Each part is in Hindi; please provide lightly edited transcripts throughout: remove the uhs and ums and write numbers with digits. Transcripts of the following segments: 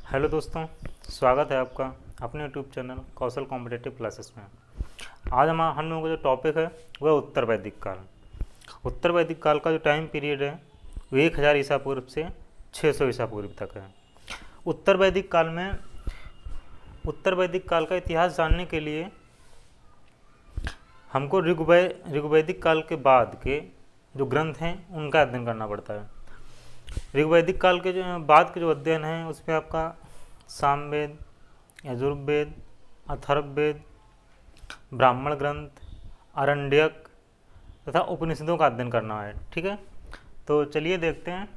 हेलो दोस्तों, स्वागत है आपका अपने यूट्यूब चैनल कौशल कॉम्पिटेटिव क्लासेस में। आज हम लोगों का जो टॉपिक है वह उत्तर वैदिक काल। उत्तर वैदिक काल का जो टाइम पीरियड है वो 1000 ईसा पूर्व से 600 ईसा पूर्व तक है। उत्तर वैदिक काल का इतिहास जानने के लिए हमको ऋग्वैदिक काल के बाद के जो ग्रंथ हैं उनका अध्ययन करना पड़ता है। ऋग्वैदिक काल के जो बाद के जो अध्ययन हैं उसमें आपका सामवेद, यजुर्वेद, अथर्ववेद, ब्राह्मण ग्रंथ, आरण्यक तथा उपनिषदों का अध्ययन करना है। ठीक है, तो चलिए देखते हैं।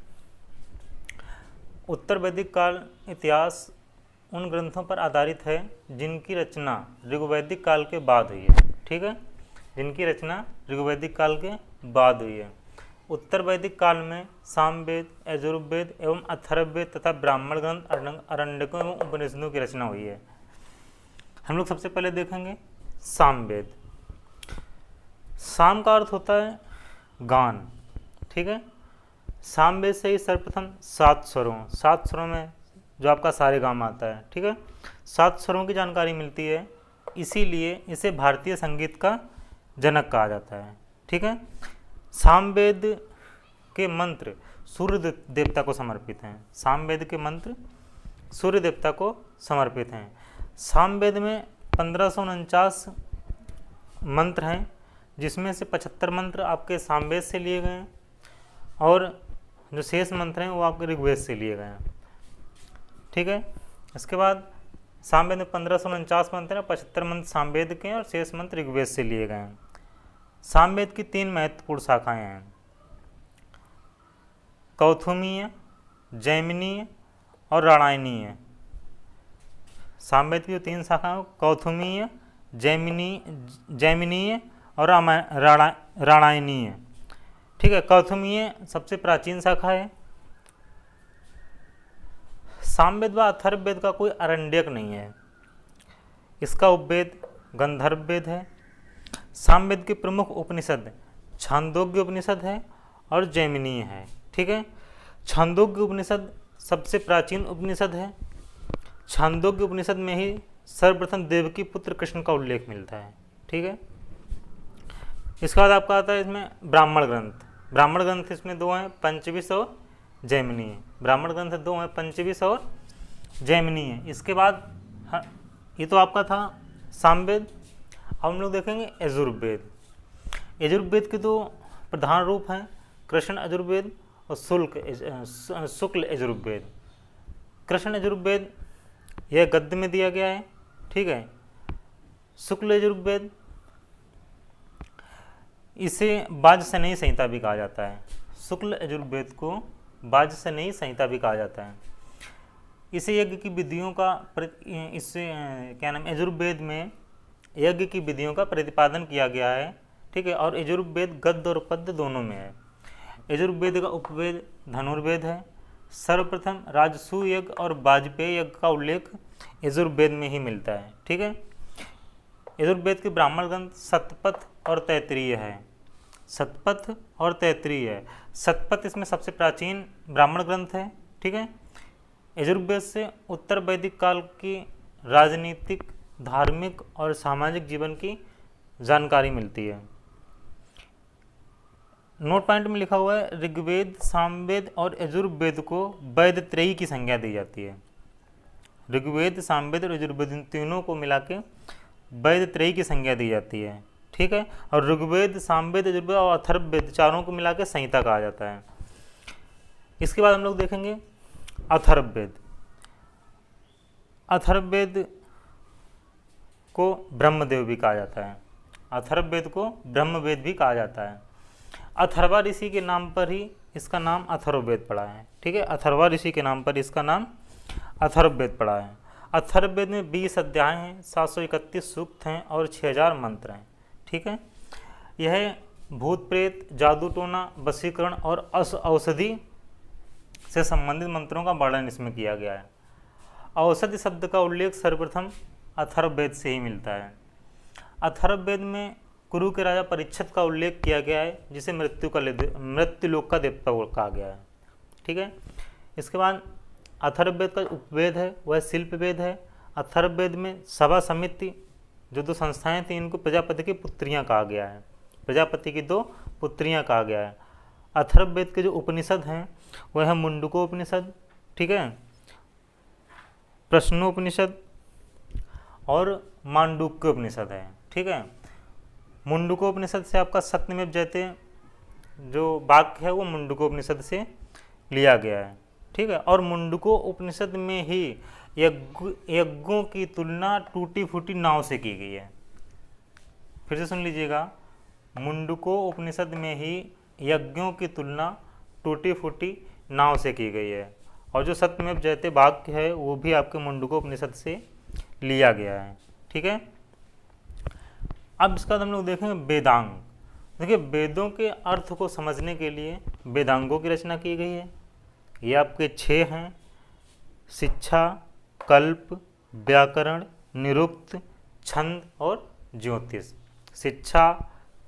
उत्तर वैदिक काल इतिहास उन ग्रंथों पर आधारित है जिनकी रचना ऋग्वैदिक काल के बाद हुई है। ठीक है, जिनकी रचना ऋग्वैदिक काल के बाद हुई है। उत्तर वैदिक काल में सामवेद, यजुर्वेद एवं अथर्ववेद तथा ब्राह्मण ग्रंथ, आरण्यकों एवं उपनिषदों की रचना हुई है। हम लोग सबसे पहले देखेंगे सामवेद। साम का अर्थ होता है गान। ठीक है, सामवेद से ही सर्वप्रथम 7 स्वरों में जो आपका सारे गाम आता है। ठीक है, 7 स्वरों की जानकारी मिलती है, इसीलिए इसे भारतीय संगीत का जनक कहा जाता है। ठीक है, सामवेद के मंत्र सूर्य देवता को समर्पित हैं। सामवेद के मंत्र सूर्य देवता को समर्पित हैं। सामवेद में 1549 मंत्र हैं, जिसमें से 75 मंत्र आपके सामवेद से लिए गए हैं और जो शेष मंत्र हैं वो आपके ऋग्वेद से लिए गए हैं। ठीक है, इसके बाद सामवेद में 1549 मंत्र हैं, 75 मंत्र सामवेद के हैं और शेष मंत्र ऋग्वेद से लिए गए हैं। सामवेद की 3 महत्वपूर्ण शाखाएं हैं, कौथुमीय, जैमिनीय और राणायनीय। सामवेद की जो 3 शाखाएं कौथुमीय, जैमिनीय और राणायनीय। ठीक है, कौथुमीय सबसे प्राचीन शाखा है। सामवेद व अथर्ववेद का कोई आरण्यक नहीं है, इसका उपवेद गंधर्व वेद है। सामवेद के प्रमुख उपनिषद छांदोग्य उपनिषद है और जैमिनीय है। ठीक है, छांदोग्य उपनिषद सबसे प्राचीन उपनिषद है। छांदोग्य उपनिषद में ही सर्वप्रथम देवकी पुत्र कृष्ण का उल्लेख मिलता है। ठीक है, इसके बाद आपका आता है इसमें ब्राह्मण ग्रंथ। ब्राह्मण ग्रंथ इसमें 2 हैं, पंचविश और जैमिनीय। ब्राह्मण ग्रंथ 2 हैं, पंचविश और जैमिनीय। इसके बाद ये तो आपका था सामवेद। अब हम लोग देखेंगे यजुर्वेद। यजुर्वेद के 2 प्रधान रूप हैं, कृष्ण यजुर्वेद और शुक्ल यजुर्वेद। कृष्ण यजुर्वेद यह गद्य में दिया गया है। ठीक है, शुक्ल यजुर्वेद इसे वाजसनेयी संहिता भी कहा जाता है। शुक्ल यजुर्वेद को वाजसनेयी संहिता भी कहा जाता है। इसे यज्ञ की विधियों का यजुर्वेद में यज्ञ की विधियों का प्रतिपादन किया गया है। ठीक है, और यजुर्वेद गद्य और पद्य दोनों में है। यजुर्वेद का उपवेद धनुर्वेद है। सर्वप्रथम राजसूय यज्ञ और वाजपेय यज्ञ का उल्लेख यजुर्वेद में ही मिलता है। ठीक है, यजुर्वेद के ब्राह्मण ग्रंथ शतपथ और तैत्तिरीय है। शतपथ और तैत्तिरीय है। शतपथ इसमें सबसे प्राचीन ब्राह्मण ग्रंथ है। ठीक है, यजुर्वेद से उत्तर वैदिक काल की राजनीतिक, धार्मिक और सामाजिक जीवन की जानकारी मिलती है। नोट पॉइंट में लिखा हुआ है ऋग्वेद, सामवेद और यजुर्वेद को वेद त्रयी की संज्ञा दी जाती है। ऋग्वेद, सामवेद और यजुर्वेद इन तीनों को मिला के वेद त्रयी की संज्ञा दी जाती है। ठीक है, और ऋग्वेद, सामवेद, यजुर्वेद और अथर्ववेद चारों को मिला के संहिता कहा जाता है। इसके बाद हम लोग देखेंगे अथर्ववेद। अथर्ववेद को ब्रह्मदेव भी कहा जाता है। अथर्ववेद को ब्रह्मवेद भी कहा जाता है। अथर्वा ऋषि के नाम पर ही इसका नाम अथर्ववेद पड़ा है। ठीक है, अथर्वा ऋषि के नाम पर इसका नाम अथर्ववेद पड़ा है। अथर्ववेद में 20 अध्याय हैं, 731 सूक्त हैं और 6000 मंत्र हैं। ठीक है, यह भूत प्रेत, जादू टोना, वशीकरण और औषधि से संबंधित मंत्रों का वर्णन इसमें किया गया है। औषधि शब्द का उल्लेख सर्वप्रथम अथर्ववेद से ही मिलता है। अथर्ववेद में कुरु के राजा परीक्षित का उल्लेख किया गया है, जिसे मृत्युलोक का देवता कहा गया है। ठीक है, इसके बाद अथर्ववेद का उपवेद है वह शिल्पवेद है। अथर्ववेद में सभा समिति जो दो संस्थाएं थी इनको प्रजापति की पुत्रियां कहा गया है, प्रजापति की 2 पुत्रियां कहा गया है। अथर्ववेद के जो उपनिषद हैं वह है मुंडकोपनिषद, ठीक है, प्रश्नोपनिषद और मांडूक्योपनिषद है, ठीक है। मुंडकोपनिषद से आपका सत्यमेव जयते जो वाक्य है वो मुंडकोपनिषद से लिया गया है, ठीक है। और मुंडको उपनिषद में ही यज्ञों की तुलना टूटी फूटी नाव से की गई है। फिर से सुन लीजिएगा, मुंडको उपनिषद में ही यज्ञों की तुलना टूटी फूटी नाव से की गई है। और जो सत्यमेव जयते वाक्य है वो भी आपके मुंडको उपनिषद से लिया गया है, ठीक है। अब इसका हम लोग देखेंगे वेदांग। देखिए वेदों के अर्थ को समझने के लिए वेदांगों की रचना की गई है। ये आपके 6 हैं, शिक्षा, कल्प, व्याकरण, निरुक्त, छंद और ज्योतिष। शिक्षा,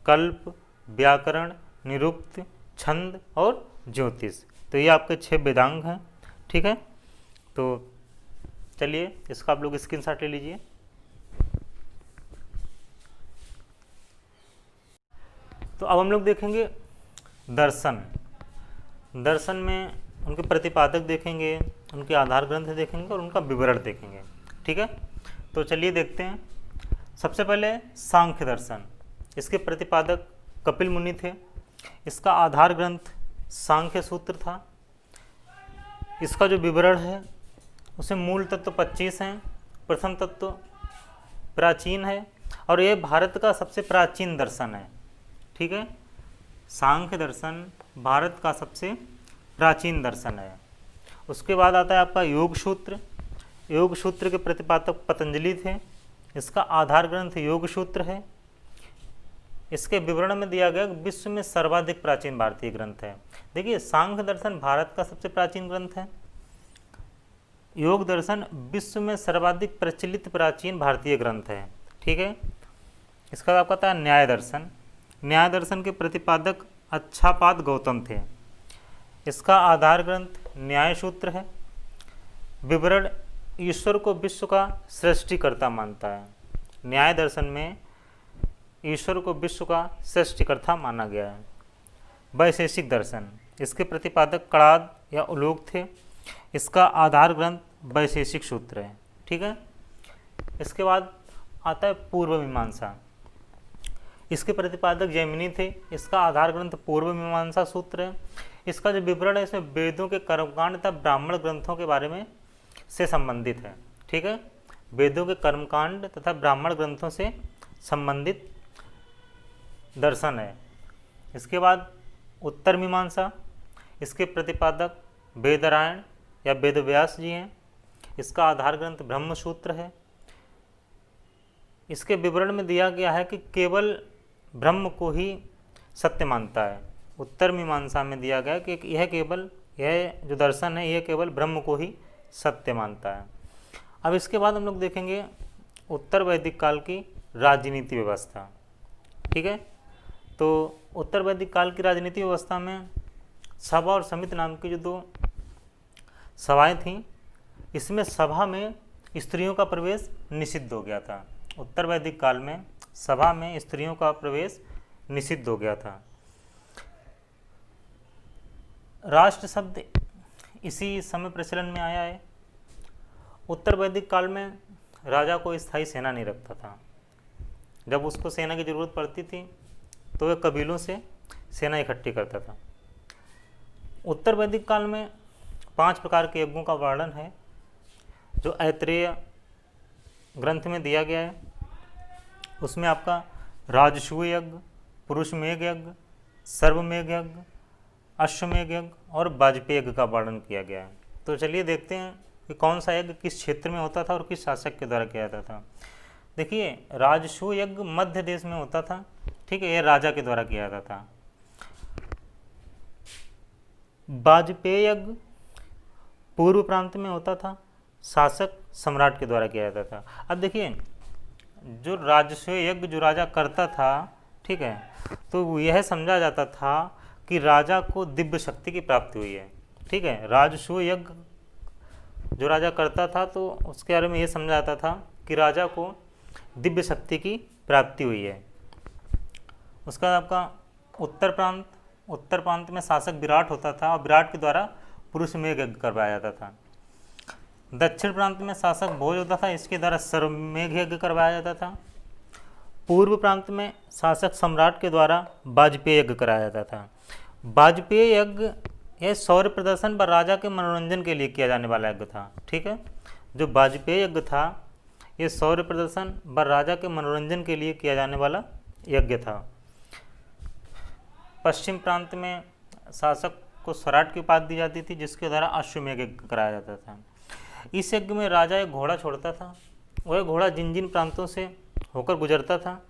कल्प, व्याकरण, निरुक्त, छंद और ज्योतिष, तो ये आपके 6 वेदांग हैं, ठीक है। तो चलिए इसका आप लोग स्क्रीनशॉट ले लीजिए। तो अब हम लोग देखेंगे दर्शन। दर्शन में उनके प्रतिपादक देखेंगे, उनके आधार ग्रंथ देखेंगे और उनका विवरण देखेंगे, ठीक है। तो चलिए देखते हैं। सबसे पहले सांख्य दर्शन, इसके प्रतिपादक कपिल मुनि थे। इसका आधार ग्रंथ सांख्य सूत्र था। इसका जो विवरण है उसे मूल तत्व 25 हैं। प्रथम तत्व प्राचीन है और यह भारत का सबसे प्राचीन दर्शन है, ठीक है। सांख्य दर्शन भारत का सबसे प्राचीन दर्शन है। उसके बाद आता है आपका योग सूत्र। योग सूत्र के प्रतिपादक पतंजलि थे। इसका आधार ग्रंथ योग सूत्र है। इसके विवरण में दिया गया विश्व में सर्वाधिक प्राचीन भारतीय ग्रंथ है। देखिए सांख्य दर्शन भारत का सबसे प्राचीन ग्रंथ है। योग दर्शन विश्व में सर्वाधिक प्रचलित प्राचीन भारतीय ग्रंथ है, ठीक है। इसका आपका था न्याय दर्शन। न्याय दर्शन के प्रतिपादक अच्छापाद गौतम थे। इसका आधार ग्रंथ न्याय सूत्र है। विवरण ईश्वर को विश्व का सृष्टिकर्ता मानता है। न्याय दर्शन में ईश्वर को विश्व का सृष्टिकर्ता माना गया है। वैशेषिक दर्शन, इसके प्रतिपादक कणाद या उलोक थे। इसका आधार ग्रंथ वैशेषिक सूत्र है, ठीक है। इसके बाद आता है पूर्व मीमांसा। इसके प्रतिपादक जैमिनी थे। इसका आधार ग्रंथ पूर्व मीमांसा सूत्र है। इसका जो विवरण है इसमें वेदों के कर्मकांड तथा ब्राह्मण ग्रंथों के बारे में से संबंधित है, ठीक है। वेदों के कर्मकांड तथा ब्राह्मण ग्रंथों से संबंधित दर्शन है। इसके बाद उत्तर मीमांसा। इसके प्रतिपादक वेदरायण या वेदव्यास जी हैं। इसका आधार ग्रंथ ब्रह्मसूत्र है। इसके विवरण में दिया गया है कि केवल ब्रह्म को ही सत्य मानता है। उत्तर मीमांसा में दिया गया कि यह जो दर्शन है यह केवल ब्रह्म को ही सत्य मानता है। अब इसके बाद हम लोग देखेंगे उत्तर वैदिक काल की राजनीति व्यवस्था, ठीक है। तो उत्तर वैदिक काल की राजनीति व्यवस्था में सभा और समिति नाम की जो 2 सभाएं थीं, इसमें सभा में स्त्रियों का प्रवेश निषिद्ध हो गया था। उत्तर वैदिक काल में सभा में स्त्रियों का प्रवेश निषिद्ध हो गया था। राष्ट्र शब्द इसी समय प्रचलन में आया है। उत्तर वैदिक काल में राजा को स्थायी सेना नहीं रखता था। जब उसको सेना की जरूरत पड़ती थी तो वह कबीलों से सेना इकट्ठी करता था। उत्तर वैदिक काल में 5 प्रकार के यज्ञों का वर्णन है जो ऐत्रेय ग्रंथ में दिया गया है। उसमें आपका राजसूय यज्ञ, पुरुषमेघ यज्ञ, सर्वमेघ यज्ञ, अश्वमेघ यज्ञ और वाजपेय यज्ञ का वर्णन किया गया है। तो चलिए देखते हैं कि कौन सा यज्ञ किस क्षेत्र में होता था और किस शासक के द्वारा किया जाता था। देखिए राजसूय यज्ञ मध्य देश में होता था, ठीक है, यह राजा के द्वारा किया जाता था। वाजपेय यज्ञ पूर्व प्रांत में होता था, शासक सम्राट के द्वारा किया जाता था। अब देखिए जो राजसूय यज्ञ जो राजा करता था, ठीक है, तो यह समझा जाता था कि राजा को दिव्य शक्ति की प्राप्ति हुई है, ठीक है। राजसूय यज्ञ जो राजा करता था तो उसके बारे में ये समझा जाता था कि राजा को दिव्य शक्ति की प्राप्ति हुई है। उसका आपका उत्तर प्रांत में शासक विराट होता था और विराट के द्वारा पुरुष मेघ यज्ञ करवाया जाता था। दक्षिण प्रांत में शासक भोज होता था, इसके द्वारा सर्वमेघ यज्ञ करवाया जाता था। पूर्व प्रांत में शासक सम्राट के द्वारा वाजपेयी यज्ञ कराया जाता था। वाजपेयी यज्ञ यह सौर्य प्रदर्शन व राजा के मनोरंजन के लिए किया जाने वाला यज्ञ था। ठीक है, जो वाजपेयी यज्ञ था ये सौर्य प्रदर्शन व राजा के मनोरंजन के लिए किया जाने वाला यज्ञ था। पश्चिम प्रांत में शासक को स्वराट की उपाधि दी जाती थी, जिसके द्वारा अश्वमेघ यज्ञ कराया जाता था। इस यज्ञ में राजा एक घोड़ा छोड़ता था, वह घोड़ा जिन जिन प्रांतों से होकर गुजरता था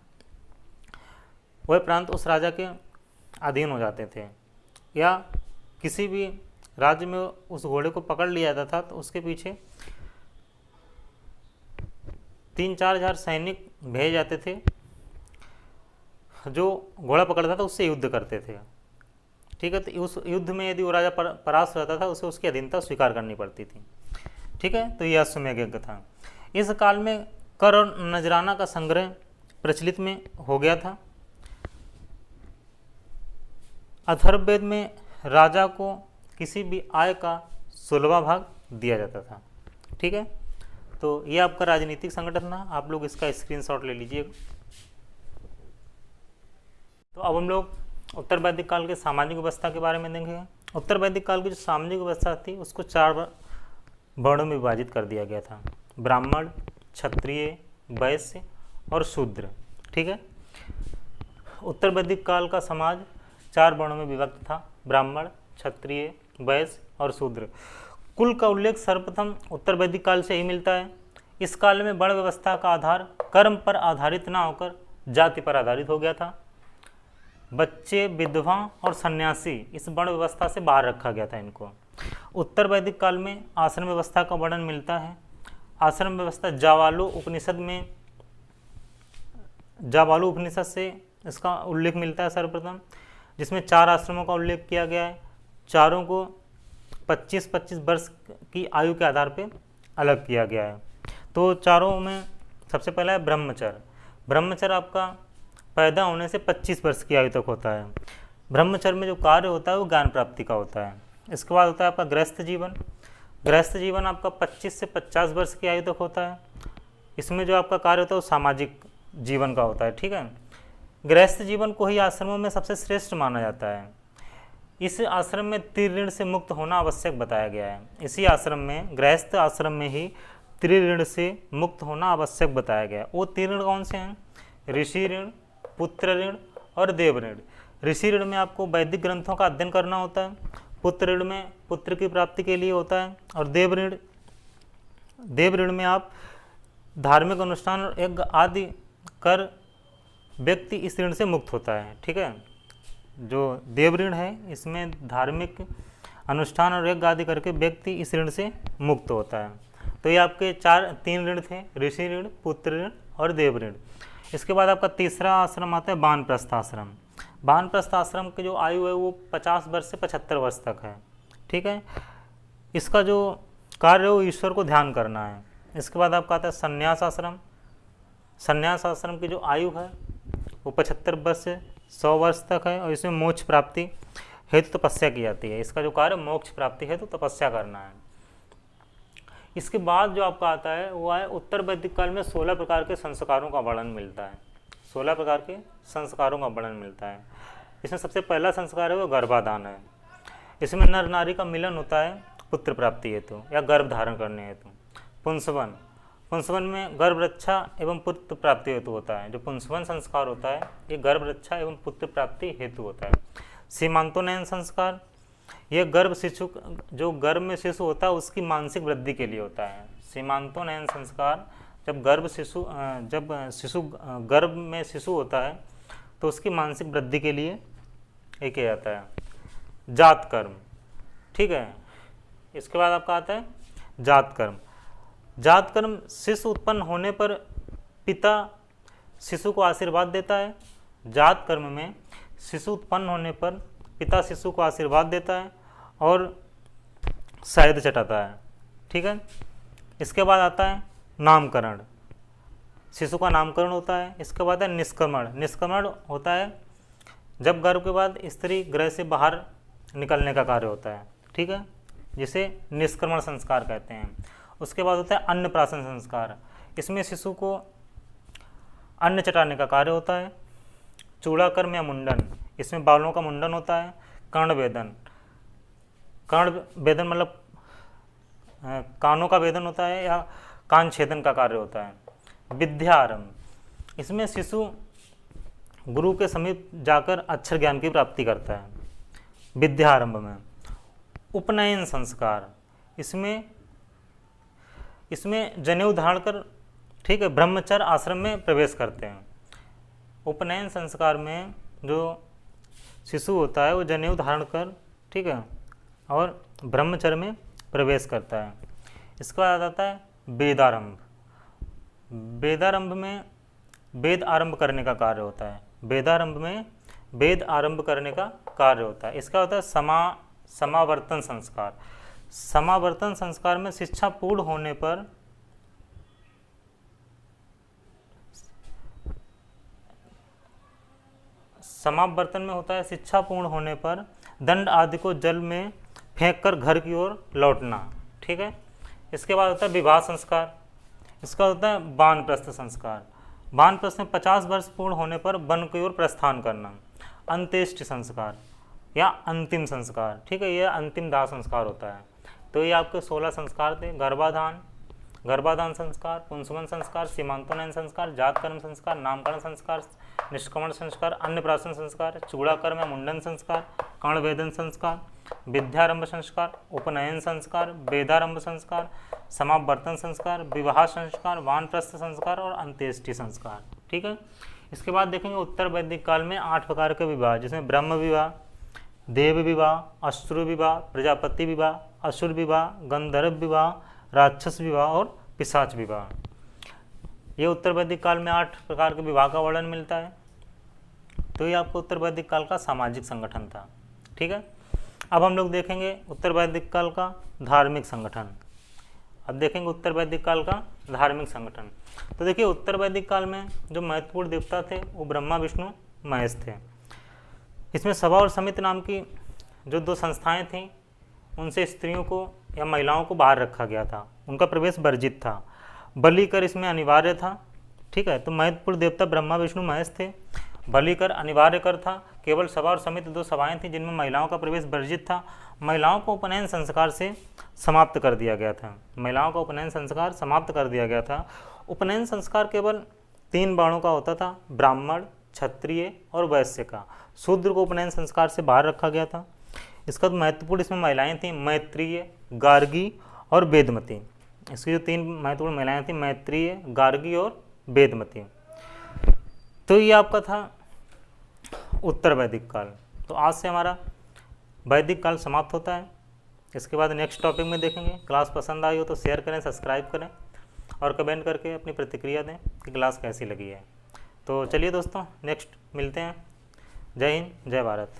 वह प्रांत उस राजा के अधीन हो जाते थे, या किसी भी राज्य में उस घोड़े को पकड़ लिया जाता था तो उसके पीछे 3-4 हजार सैनिक भेजे जाते थे जो घोड़ा पकड़ता था उससे युद्ध करते थे। ठीक है, तो उस युद्ध में यदि वो राजा परास्त रहता था उसे उसकी अधीनता स्वीकार करनी पड़ती थी। ठीक है, तो यह अश्वमेघ यज्ञ था। इस काल में कर और नजराना का संग्रह प्रचलित में हो गया था। अथर्ववेद में राजा को किसी भी आय का 16वां भाग दिया जाता था। ठीक है, तो ये आपका राजनीतिक संगठन था, आप लोग इसका स्क्रीनशॉट ले लीजिए। तो अब हम लोग उत्तर वैदिक काल के सामाजिक व्यवस्था के बारे में देखेंगे। उत्तर वैदिक काल की जो सामाजिक व्यवस्था थी उसको 4 वर्णों में विभाजित कर दिया गया था, ब्राह्मण, क्षत्रिय, वैश्य और शूद्र। ठीक है, उत्तर वैदिक काल का समाज 4 वर्णों में विभक्त था, ब्राह्मण, क्षत्रिय, वैश्य और शूद्र। कुल का उल्लेख सर्वप्रथम उत्तर वैदिक काल से ही मिलता है। इस काल में वर्ण व्यवस्था का आधार कर्म पर आधारित न होकर जाति पर आधारित हो गया था। बच्चे, विधवा और सन्यासी इस वर्ण व्यवस्था से बाहर रखा गया था इनको। उत्तर वैदिक काल में आश्रम व्यवस्था का वर्णन मिलता है। आश्रम व्यवस्था जावालु उपनिषद से इसका उल्लेख मिलता है सर्वप्रथम, जिसमें 4 आश्रमों का उल्लेख किया गया है। चारों को 25-25 वर्ष की आयु के आधार पर अलग किया गया है। तो चारों में सबसे पहला है ब्रह्मचर्य। ब्रह्मचर्य आपका पैदा होने से 25 वर्ष की आयु तक होता है। ब्रह्मचर्य में जो कार्य होता है वो ज्ञान प्राप्ति का होता है। इसके बाद होता है आपका गृहस्थ जीवन। गृहस्थ जीवन आपका 25 से 50 वर्ष की आयु तक होता है। इसमें जो आपका कार्य होता है वो सामाजिक जीवन का होता है। ठीक है, गृहस्थ जीवन को ही आश्रमों में सबसे श्रेष्ठ माना जाता है। इस आश्रम में त्रिऋण से मुक्त होना आवश्यक बताया गया है। इसी आश्रम में, गृहस्थ आश्रम में ही त्रिऋण से मुक्त होना आवश्यक बताया गया है। वो त्रिऋण कौन से हैं? ऋषि ऋण, पुत्र ऋण और देव ऋण। ऋषि ऋण में आपको वैदिक ग्रंथों का अध्ययन करना होता है, पुत्र ऋण में पुत्र की प्राप्ति के लिए होता है, और देव ऋण में आप धार्मिक अनुष्ठान और यज्ञ आदि कर व्यक्ति इस ऋण से मुक्त होता है। ठीक है, जो देव ऋण है इसमें धार्मिक अनुष्ठान और यज्ञ आदि करके व्यक्ति इस ऋण से मुक्त होता है। तो ये आपके 3 ऋण थे, ऋषि ऋण, पुत्र ऋण और देव ऋण। इसके बाद आपका तीसरा आश्रम आता है वानप्रस्थ आश्रम। वानप्रस्थ आश्रम की जो आयु है वो 50 वर्ष से 75 वर्ष तक है। ठीक है, इसका जो कार्य है वो ईश्वर को ध्यान करना है। इसके बाद आपका आता है संन्यास आश्रम। संन्यास आश्रम की जो आयु है वो 75 वर्ष से 100 वर्ष तक है, और इसमें मोक्ष प्राप्ति हेतु तपस्या की जाती है। इसका जो कार्य मोक्ष प्राप्ति हेतु तपस्या करना है। इसके बाद जो आपका आता है वो है उत्तर वैदिक काल में 16 प्रकार के संस्कारों का वर्णन मिलता है। 16 प्रकार के संस्कारों का वर्णन मिलता है। इसमें सबसे पहला संस्कार है वो गर्भाधान है। इसमें नर नारी का मिलन होता है पुत्र प्राप्ति हेतु या गर्भ धारण करने हेतु। पुंसवन में गर्भ रक्षा एवं पुत्र प्राप्ति हेतु होता है। जो पुंसवन संस्कार होता है ये गर्भ रक्षा एवं पुत्र प्राप्ति हेतु होता है। सीमांतोन्नयन संस्कार, यह जो गर्भ में शिशु होता है उसकी मानसिक वृद्धि के लिए होता है। सीमांतोन्नयन संस्कार जब शिशु गर्भ में शिशु होता है तो उसकी मानसिक वृद्धि के लिए ये किया जाता है। जात कर्म। ठीक है, इसके बाद आपका आता है जात कर्म। जात कर्म शिशु उत्पन्न होने पर पिता शिशु को आशीर्वाद देता है। जात कर्म में शिशु उत्पन्न होने पर पिता शिशु को आशीर्वाद देता है और शहद चटाता है। ठीक है। इसके बाद आता है नामकरण, शिशु का नामकरण होता है। इसके बाद है निष्क्रमण। निष्क्रमण होता है जब गर्भ के बाद स्त्री गृह से बाहर निकलने का कार्य होता है, ठीक है, जिसे निष्क्रमण संस्कार कहते हैं। उसके बाद होता है अन्नप्राशन संस्कार। इसमें शिशु को अन्न चटाने का कार्य होता है। चूड़ाकर्म या मुंडन, इसमें बालों का मुंडन होता है। कर्णवेदन, कर्णवेदन मतलब कानों का वेदन होता है या कान छेदन का कार्य होता है। विद्यारंभ, इसमें शिशु गुरु के समीप जाकर अक्षर ज्ञान की प्राप्ति करता है विद्यारंभ में। उपनयन संस्कार, इसमें जनेऊ धारण कर, ठीक है, ब्रह्मचर्य आश्रम में प्रवेश करते हैं। उपनयन संस्कार में जो शिशु होता है वो जनेऊ धारण कर, ठीक है, और ब्रह्मचर्य में प्रवेश करता है। इसके बाद आता है वेदारंभ। वेदारंभ में वेद आरंभ करने का कार्य होता है। वेदारंभ में वेद आरंभ करने का कार्य होता है। इसका होता है समावर्तन संस्कार। समावर्तन संस्कार में शिक्षा पूर्ण होने पर समावर्तन में होता है शिक्षा पूर्ण होने पर दंड आदि को जल में फेंककर घर की ओर लौटना, ठीक है। इसके बाद होता है विवाह संस्कार। इसका होता है वानप्रस्थ संस्कार। वानप्रस्थ में 50 वर्ष पूर्ण होने पर वन की ओर प्रस्थान करना। अंत्येष्टि संस्कार या अंतिम संस्कार, ठीक है, यह अंतिम दाह संस्कार होता है। तो ये आपके 16 संस्कार थे। गर्भाधान संस्कार, पुंसवन संस्कार, सीमांतोन्नयन संस्कार, जातकर्म संस्कार, नामकरण संस्कार, निष्क्रमण संस्कार, अन्नप्राशन संस्कार, चूड़ाकर्म या मुंडन संस्कार, कर्णवेदन संस्कार, विद्यारंभ संस्कार, उपनयन संस्कार, वेदारंभ संस्कार, समावर्तन संस्कार, विवाह संस्कार, वानप्रस्थ संस्कार और अंत्येष्टि संस्कार, ठीक है। इसके बाद देखेंगे उत्तर वैदिक काल में 8 प्रकार के विवाह, जिसमें ब्रह्म विवाह, देव विवाह, अश्रु विवाह, प्रजापति विवाह, असुर विवाह, गंधर्व विवाह, राक्षस विवाह और पिशाच विवाह। ये उत्तर वैदिक काल में 8 प्रकार के विवाह का वर्णन मिलता है। तो ये आपको उत्तर वैदिक काल का सामाजिक संगठन था, ठीक है। अब हम लोग देखेंगे उत्तर वैदिक काल का धार्मिक संगठन। अब देखेंगे उत्तर वैदिक काल का धार्मिक संगठन। तो देखिए उत्तर वैदिक काल में जो महत्वपूर्ण देवता थे वो ब्रह्मा, विष्णु, महेश थे। इसमें सभा और समिति नाम की जो 2 संस्थाएं थीं, उनसे स्त्रियों को या महिलाओं को बाहर रखा गया था, उनका प्रवेश वर्जित था। बलि कर इसमें अनिवार्य था, ठीक है। तो महत्वपूर्ण देवता ब्रह्मा, विष्णु, महेश थे। बलि कर अनिवार्य कर था। केवल सभा और समिति 2 सभाएं थीं जिनमें महिलाओं का प्रवेश वर्जित था। महिलाओं को उपनयन संस्कार से समाप्त कर दिया गया था। महिलाओं का उपनयन संस्कार समाप्त कर दिया गया था। उपनयन संस्कार केवल 3 वर्णों का होता था, ब्राह्मण, क्षत्रिय और वैश्य का। शूद्र को उपनयन संस्कार से बाहर रखा गया था। इसका तो महत्वपूर्ण इसमें महिलाएं थीं, मैत्रेय, गार्गी और वेदमती। इसकी जो 3 महत्वपूर्ण महिलाएं थीं, मैत्रेय, गार्गी और वेदमती। तो ये आपका था उत्तर वैदिक काल। तो आज से हमारा वैदिक काल समाप्त होता है। इसके बाद नेक्स्ट टॉपिक में देखेंगे। क्लास पसंद आई हो तो शेयर करें, सब्सक्राइब करें और कमेंट करके अपनी प्रतिक्रिया दें कि क्लास कैसी लगी है। तो चलिए दोस्तों, नेक्स्ट मिलते हैं। जय हिंद, जय भारत।